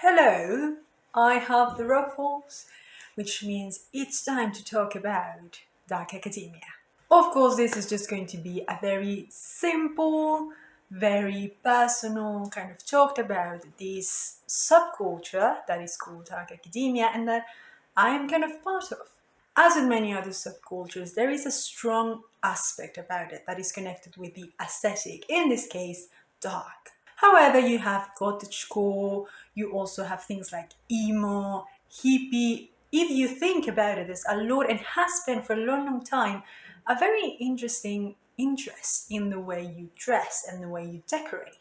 Hello, I have the ruffles, which means it's time to talk about Dark Academia. Of course, this is just going to be a very simple, very personal kind of talk about this subculture that is called Dark Academia and that I am kind of part of. As with many other subcultures, there is a strong aspect about it that is connected with the aesthetic, in this case, dark. However, you have cottagecore, you also have things like emo, hippie. If you think about it, there's a lot and has been for a long, long time a very interesting interest in the way you dress and the way you decorate.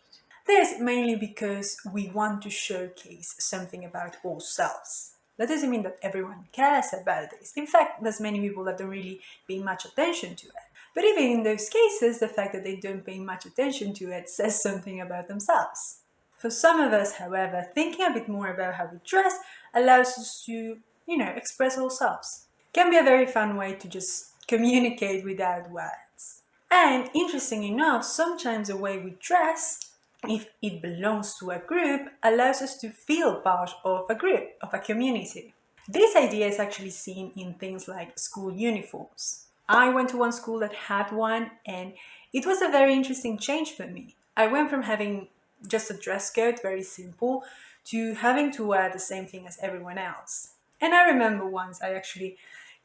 This mainly because we want to showcase something about ourselves. That doesn't mean that everyone cares about this. In fact, there's many people that don't really pay much attention to it. But even in those cases, the fact that they don't pay much attention to it says something about themselves. For some of us, however, thinking a bit more about how we dress allows us to, express ourselves. Can be a very fun way to just communicate without words. And interesting enough, sometimes the way we dress, if it belongs to a group, allows us to feel part of a group, of a community. This idea is actually seen in things like school uniforms. I went to one school that had one, and it was a very interesting change for me. I went from having just a dress code, very simple, to having to wear the same thing as everyone else. And I remember once I actually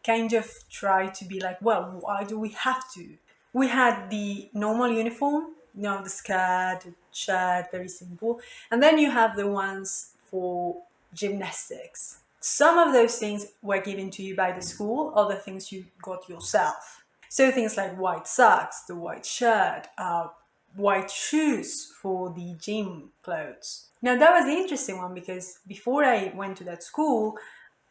kind of tried to be like, well, why do we have to? We had the normal uniform, the skirt, the shirt, very simple. And then you have the ones for gymnastics. Some of those things were given to you by the school, other things you got yourself. So things like white socks, the white shirt, white shoes for the gym clothes. Now that was the interesting one because before I went to that school,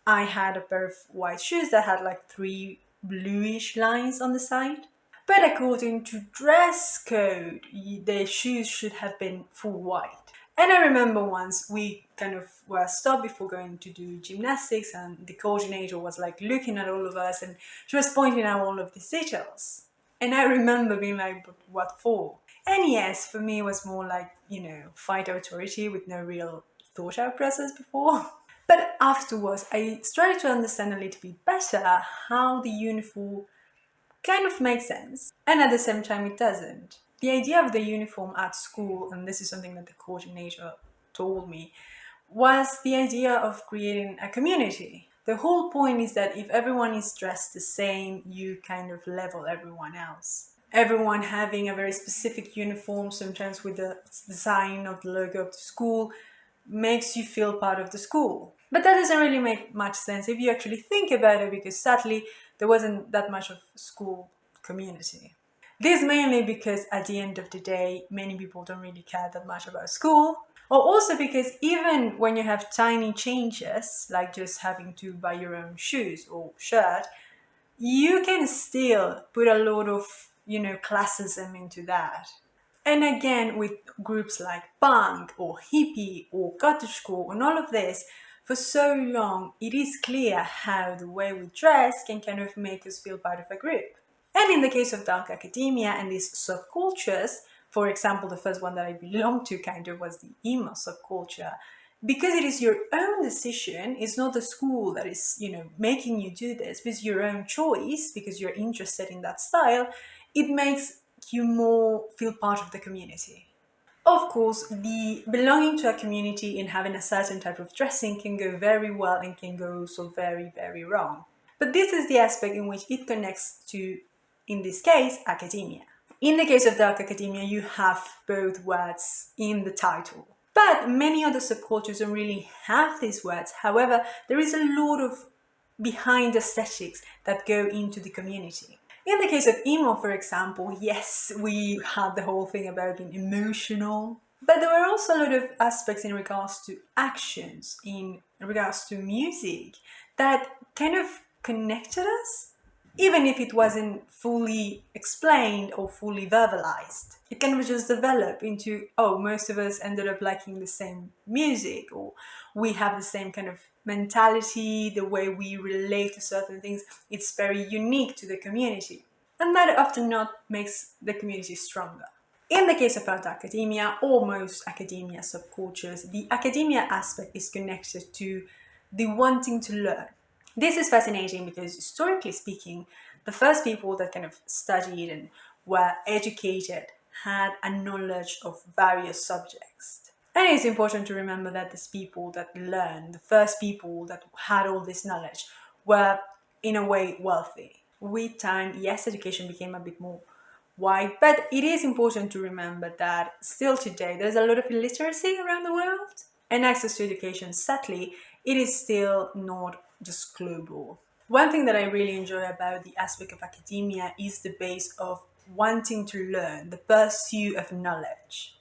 I had a pair of white shoes that had like three bluish lines on the side. But according to dress code, the shoes should have been full white. And I remember once we kind of were stopped before going to do gymnastics, and the coordinator was like looking at all of us and she was pointing out all of these details. And I remember being like, but what for? And yes, for me, it was more like, fight authority with no real thought out process before. But afterwards, I started to understand a little bit better how the uniform kind of makes sense, and at the same time, it doesn't. The idea of the uniform at school, and this is something that the coordinator told me, was the idea of creating a community. The whole point is that if everyone is dressed the same, you kind of level everyone else. Everyone having a very specific uniform, sometimes with the design of the logo of the school, makes you feel part of the school. But that doesn't really make much sense if you actually think about it, because sadly, there wasn't that much of school community. This mainly because at the end of the day, many people don't really care that much about school. Or also because even when you have tiny changes, like just having to buy your own shoes or shirt, you can still put a lot of, classism into that. And again, with groups like punk or hippie or cottagecore and all of this, for so long, it is clear how the way we dress can kind of make us feel part of a group. And in the case of dark academia and these subcultures, for example, the first one that I belonged to kind of was the emo subculture, because it is your own decision, it's not the school that is, making you do this, but it's your own choice because you're interested in that style, it makes you more feel part of the community. Of course, the belonging to a community and having a certain type of dressing can go very well and can go also very, very wrong. But this is the aspect in which it connects to, in this case, academia. In the case of dark academia, you have both words in the title. But many other subcultures don't really have these words. However, there is a lot of behind aesthetics that go into the community. In the case of emo, for example, yes, we had the whole thing about being emotional, but there were also a lot of aspects in regards to actions, in regards to music, that kind of connected us, even if it wasn't fully explained or fully verbalized. It kind of just developed into, oh, most of us ended up liking the same music, or we have the same kind of mentality, the way we relate to certain things, it's very unique to the community. And that often not makes the community stronger. In the case of art academia, or most academia subcultures, the academia aspect is connected to the wanting to learn. This is fascinating because, historically speaking, the first people that kind of studied and were educated had a knowledge of various subjects. And it's important to remember that these people that learned, the first people that had all this knowledge, were in a way wealthy. With time, yes, education became a bit more wide, but it is important to remember that still today there's a lot of illiteracy around the world, and access to education, sadly, it is still not just global. One thing that I really enjoy about the aspect of academia is the base of wanting to learn, the pursuit of knowledge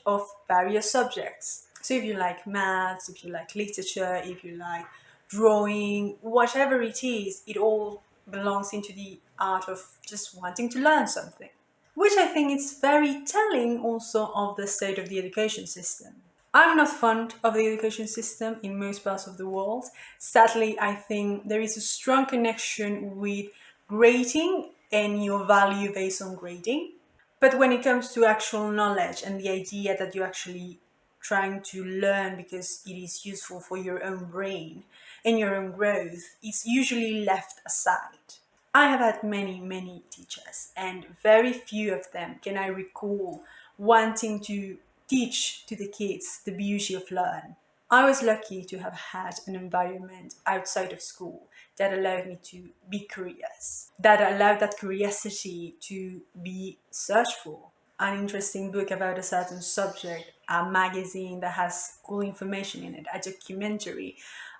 of various subjects. So if you like maths, if you like literature, if you like drawing, whatever it is, it all belongs into the art of just wanting to learn something. Which I think is very telling also of the state of the education system. I'm not fond of the education system in most parts of the world. Sadly, I think there is a strong connection with grading and your value based on grading. But when it comes to actual knowledge and the idea that you're actually trying to learn because it is useful for your own brain and your own growth, it's usually left aside. I have had many teachers, and very few of them can I recall wanting to teach to the kids the beauty of learn. I was lucky to have had an environment outside of school that allowed me to be curious, that allowed that curiosity to be searchful. An interesting book about a certain subject, a magazine that has cool information in it, a documentary.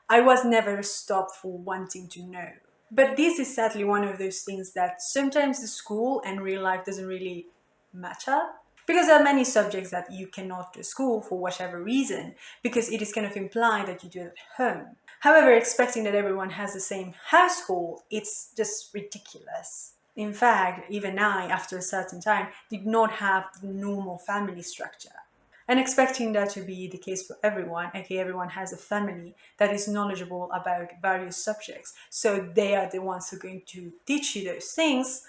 I was never stopped for wanting to know. But this is sadly one of those things that sometimes the school and real life doesn't really match up. Because there are many subjects that you cannot do school for whatever reason, because it is kind of implied that you do it at home. However, expecting that everyone has the same household, it's just ridiculous. In fact, even I, after a certain time, did not have the normal family structure. And expecting that to be the case for everyone, okay, everyone has a family that is knowledgeable about various subjects, so they are the ones who are going to teach you those things,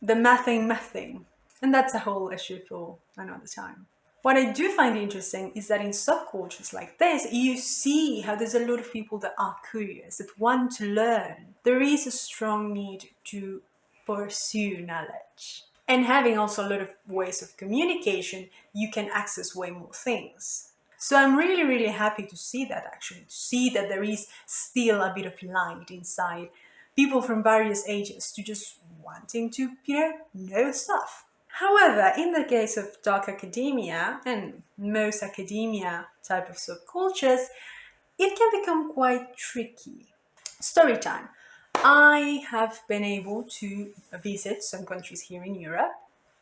the mathing. And that's a whole issue for another time. What I do find interesting is that in subcultures like this, you see how there's a lot of people that are curious, that want to learn. There is a strong need to pursue knowledge. And having also a lot of ways of communication, you can access way more things. So I'm really happy to see that, actually, to see that there is still a bit of light inside people from various ages to just wanting to, know stuff. However, in the case of dark academia and most academia type of subcultures, it can become quite tricky. Story time. I have been able to visit some countries here in Europe.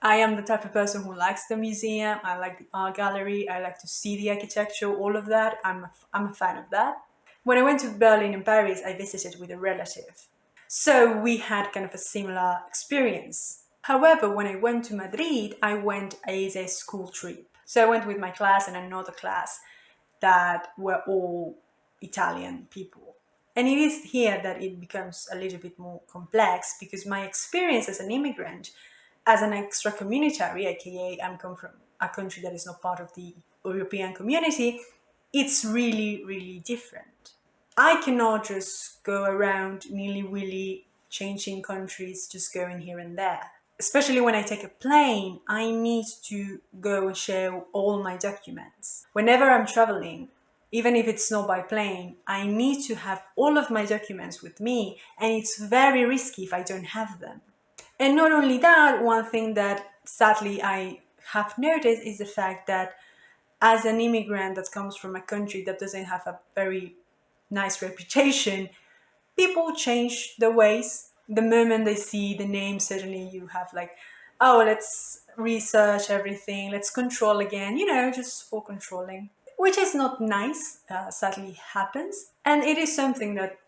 I am the type of person who likes the museum, I like the art gallery, I like to see the architecture, all of that. I'm a fan of that. When I went to Berlin and Paris, I visited with a relative. So we had kind of a similar experience. However, when I went to Madrid, I went as a school trip. So I went with my class and another class that were all Italian people. And it is here that it becomes a little bit more complex because my experience as an immigrant, as an extra communitary, aka I'm come from a country that is not part of the European community, it's really different. I cannot just go around nilly-willy changing countries, just going here and there. Especially when I take a plane, I need to go and share all my documents. Whenever I'm traveling, even if it's not by plane, I need to have all of my documents with me, and it's very risky if I don't have them. And not only that, one thing that sadly I have noticed is the fact that as an immigrant that comes from a country that doesn't have a very nice reputation, people change their ways. The moment they see the name, suddenly you have like, oh, let's research everything, let's control again, just for controlling, which is not nice, sadly happens. And it is something that,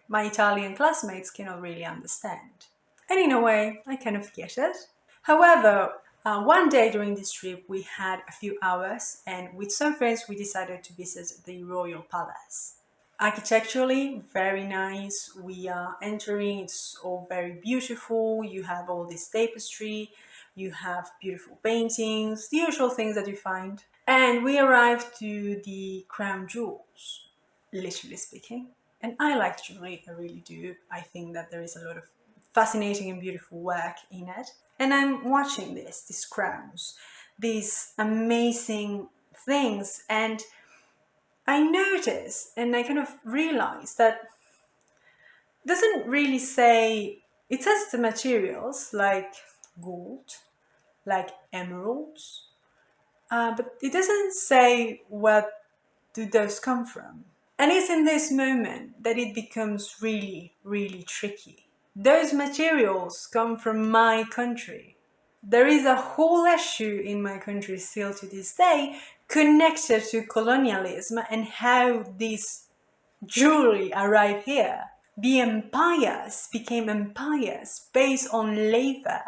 my Italian classmates cannot really understand. And in a way, I kind of get it. However, one day during this trip, we had a few hours, and with some friends, we decided to visit the Royal Palace. Architecturally, very nice. We are entering, it's all very beautiful. You have all this tapestry, you have beautiful paintings, the usual things that you find. And we arrived to the crown jewels, literally speaking. And I like jewelry, I really do. I think that there is a lot of fascinating and beautiful work in it. And I'm watching these crowns, these amazing things, and I noticed and I kind of realized that it doesn't really say, it says the materials like gold, like emeralds, but it doesn't say where do those come from. And it's in this moment that it becomes really, really tricky. Those materials come from my country. There is a whole issue in my country still to this day connected to colonialism and how this jewelry arrived here. The empires became empires based on labor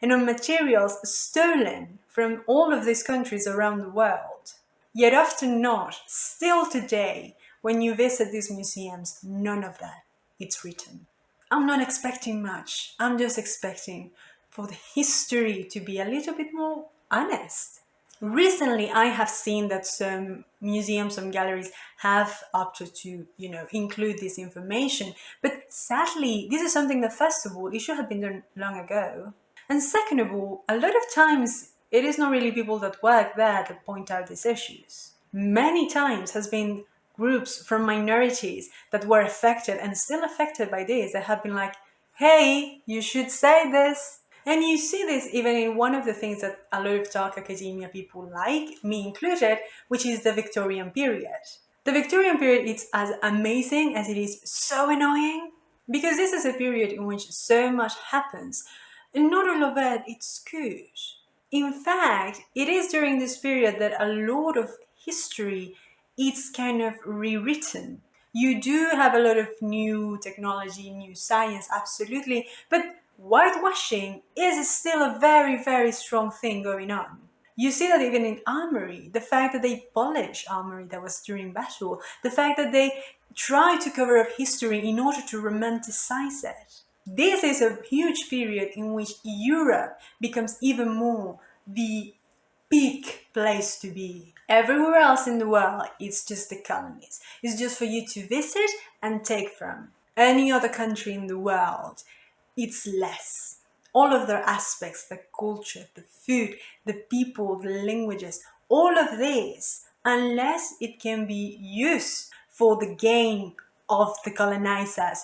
and on materials stolen from all of these countries around the world. Yet often not, still today, when you visit these museums, none of that it's written. I'm not expecting much. I'm just expecting for the history to be a little bit more honest. Recently, I have seen that some museums, some galleries have opted to, include this information. But sadly, this is something that first of all, it should have been done long ago. And second of all, a lot of times it is not really people that work there that point out these issues. Many times has been groups from minorities that were affected and still affected by this that have been like, hey, you should say this. And you see this even in one of the things that a lot of dark academia people like, me included, which is the Victorian period. The Victorian period is as amazing as it is so annoying, because this is a period in which so much happens, and not all of it it's good. In fact, it is during this period that a lot of history is kind of rewritten. You do have a lot of new technology, new science, absolutely, but whitewashing is still a very, very strong thing going on. You see that even in armory, the fact that they polish armory that was during battle, the fact that they try to cover up history in order to romanticize it. This is a huge period in which Europe becomes even more the peak place to be. Everywhere else in the world, it's just the colonies. It's just for you to visit and take from. Any other country in the world, it's less. All of their aspects, the culture, the food, the people, the languages, all of this, unless it can be used for the gain of the colonizers,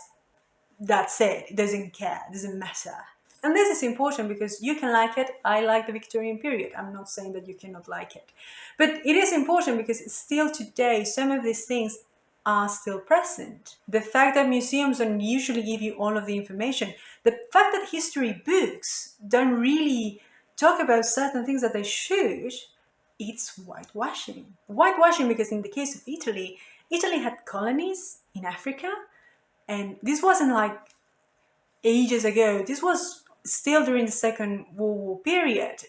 that's it. It doesn't care, it doesn't matter. And this is important because you can like it. I like the Victorian period. I'm not saying that you cannot like it. But it is important because still today, some of these things are still present. The fact that museums don't usually give you all of the information, the fact that history books don't really talk about certain things that they should, it's whitewashing. Whitewashing because in the case of Italy, Italy had colonies in Africa, and this wasn't like ages ago. This was still during the Second World War period,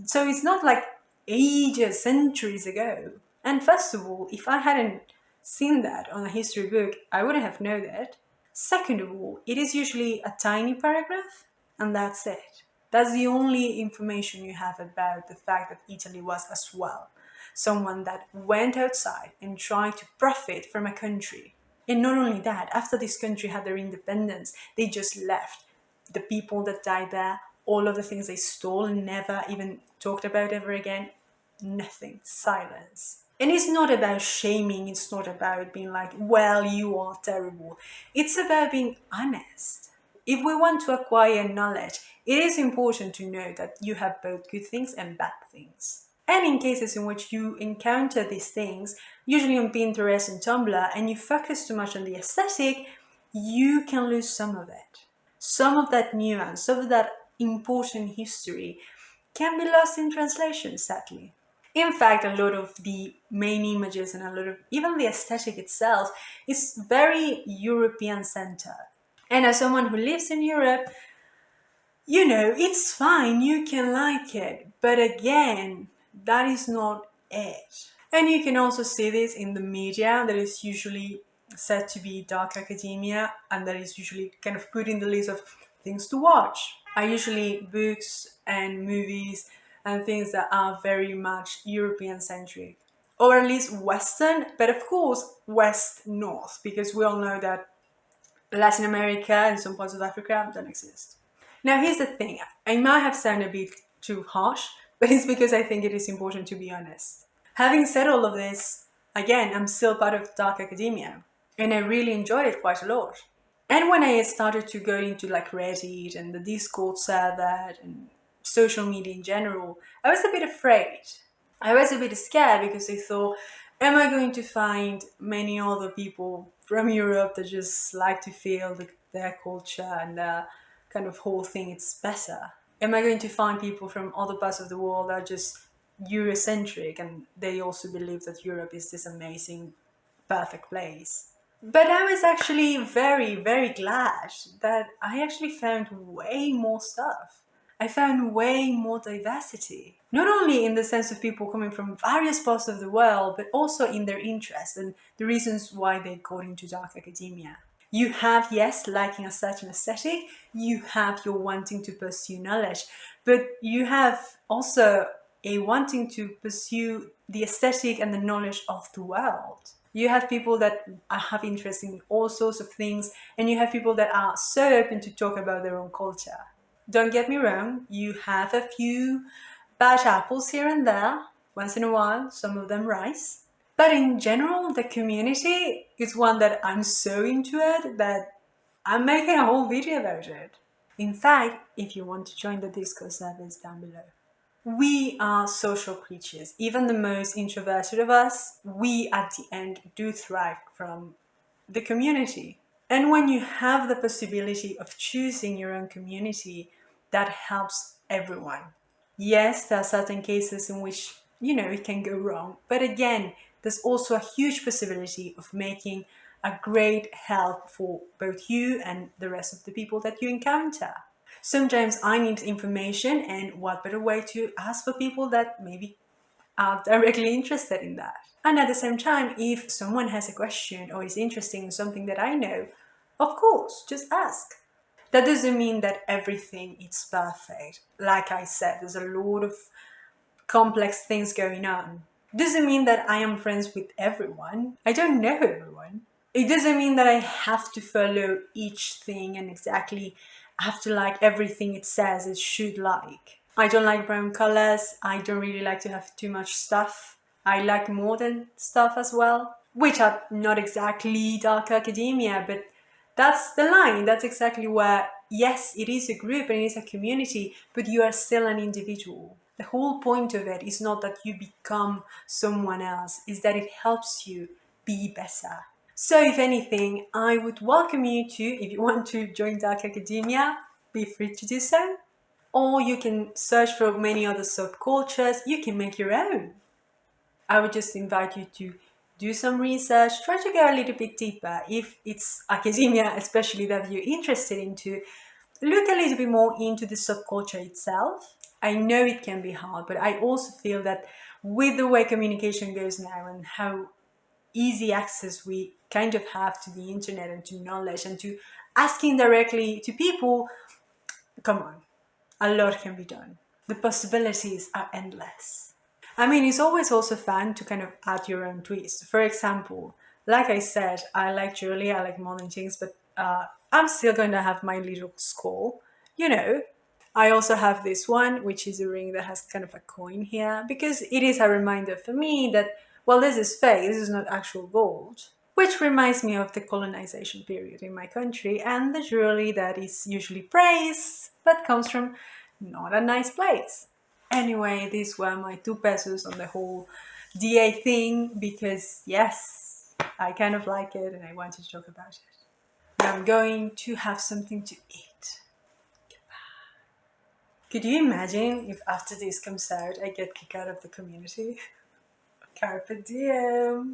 So it's not like ages, centuries ago. And first of all, if I hadn't seen that on a history book, I wouldn't have known that. Second of all, it is usually a tiny paragraph, and that's it. That's the only information you have about the fact that Italy was as well someone that went outside and tried to profit from a country. And not only that, after this country had their independence, they just left. The people that died there, all of the things they stole, never even talked about ever again, nothing, silence. And it's not about shaming, it's not about being like, well, you are terrible. It's about being honest. If we want to acquire knowledge, it is important to know that you have both good things and bad things. And in cases in which you encounter these things, usually on Pinterest and Tumblr, and you focus too much on the aesthetic, you can lose some of it. Some of that nuance, some of that important history can be lost in translation, sadly. In fact, a lot of the main images and a lot of even the aesthetic itself is very European centered. And as someone who lives in Europe, it's fine, you can like it. But again, that is not it. And you can also see this in the media that is usually said to be dark academia and that is usually kind of put in the list of things to watch. Are usually books and movies and things that are very much European centric, or at least Western, but of course West North, because we all know that Latin America and some parts of Africa don't exist. Now, here's the thing, I might have sounded a bit too harsh, but it's because I think it is important to be honest. Having said all of this, again, I'm still part of dark academia, and I really enjoyed it quite a lot. And when I started to go into like Reddit and the Discord server and social media in general, I was a bit afraid. I was a bit scared because I thought, am I going to find many other people from Europe that just like to feel their culture and their kind of whole thing it's better? Am I going to find people from other parts of the world that are just Eurocentric and they also believe that Europe is this amazing, perfect place? But I was actually very, very glad that I actually found way more stuff. I found way more diversity. Not only in the sense of people coming from various parts of the world, but also in their interests and the reasons why they got into dark academia. You have, yes, liking a certain aesthetic, you have your wanting to pursue knowledge, but you have also a wanting to pursue the aesthetic and the knowledge of the world. You have people that have interest in all sorts of things, and you have people that are so open to talk about their own culture. Don't get me wrong, you have a few bad apples here and there, once in a while, some of them rise. But in general, the community is one that I'm so into it that I'm making a whole video about it. In fact, if you want to join the Discord servers down below. We are social creatures. Even the most introverted of us, we at the end do thrive from the community. And when you have the possibility of choosing your own community, that helps everyone. Yes, there are certain cases in which, it can go wrong. But again, there's also a huge possibility of making a great help for both you and the rest of the people that you encounter. Sometimes I need information, and what better way to ask for people that maybe are directly interested in that. And at the same time, if someone has a question or is interested in something that I know, of course, just ask. That doesn't mean that everything is perfect. Like I said, there's a lot of complex things going on. Doesn't mean that I am friends with everyone. I don't know everyone. It doesn't mean that I have to follow each thing and exactly have to like everything it says it should like. I don't like brown colors. I don't really like to have too much stuff. I like modern stuff as well, which are not exactly dark academia, but that's the line. That's exactly where, yes, it is a group and it is a community, but you are still an individual. The whole point of it is not that you become someone else, is that it helps you be better. So if anything, I would welcome you to, if you want to join Dark Academia, be free to do so. Or you can search for many other subcultures, you can make your own. I would just invite you to do some research, try to go a little bit deeper. If it's academia, especially that you're interested into, look a little bit more into the subculture itself. I know it can be hard, but I also feel that with the way communication goes now and how easy access we kind of have to the internet and to knowledge and to asking directly to people, come on, a lot can be done. The possibilities are endless. I mean, it's always also fun to kind of add your own twist. For example, like I said, I like jewelry, I like modern things, but I'm still going to have my little skull, you know. I also have this one, which is a ring that has kind of a coin here, because it is a reminder for me that, well, this is fake, this is not actual gold. Which reminds me of the colonization period in my country and the jewelry that is usually praised, but comes from not a nice place. Anyway, these were my 2 pesos on the whole DA thing because, yes, I kind of like it and I wanted to talk about it. Now I'm going to have something to eat. Could you imagine if after this comes out I get kicked out of the community? Carpe diem!